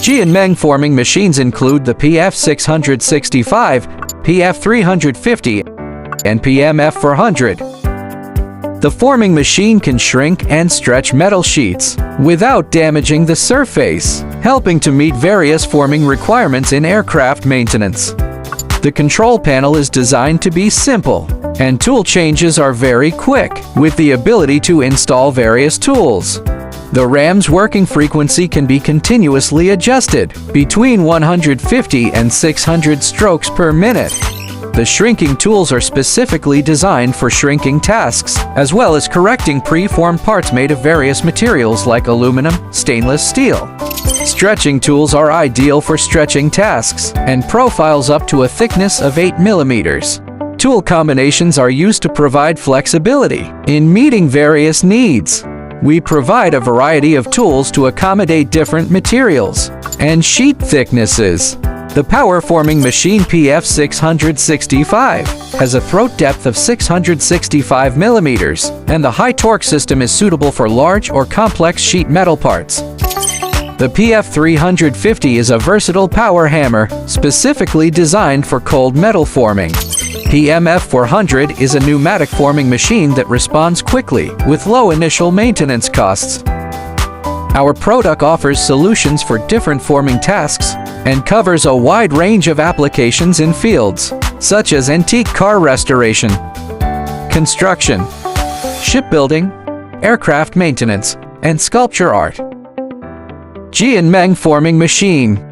JIANMENG forming machines include the PF665, PF350, and PMF400. The forming machine can shrink and stretch metal sheets without damaging the surface, helping to meet various forming requirements in aircraft maintenance. The control panel is designed to be simple, and tool changes are very quick, with the ability to install various tools. The ram's working frequency can be continuously adjusted between 150 and 600 strokes per minute. The shrinking tools are specifically designed for shrinking tasks, as well as correcting pre-formed parts made of various materials like aluminum, stainless steel. Stretching tools are ideal for stretching tasks, and profiles up to a thickness of 8 millimeters. Tool combinations are used to provide flexibility in meeting various needs. We provide a variety of tools to accommodate different materials and sheet thicknesses. The power forming machine PF665 has a throat depth of 665 millimeters, and the high torque system is suitable for large or complex sheet metal parts. The PF350 is a versatile power hammer specifically designed for cold metal forming. PMF400 is a pneumatic forming machine that responds quickly with low initial maintenance costs. Our product offers solutions for different forming tasks and covers a wide range of applications in fields such as antique car restoration, construction, shipbuilding, aircraft maintenance, and sculpture art. JIANMENG forming machine.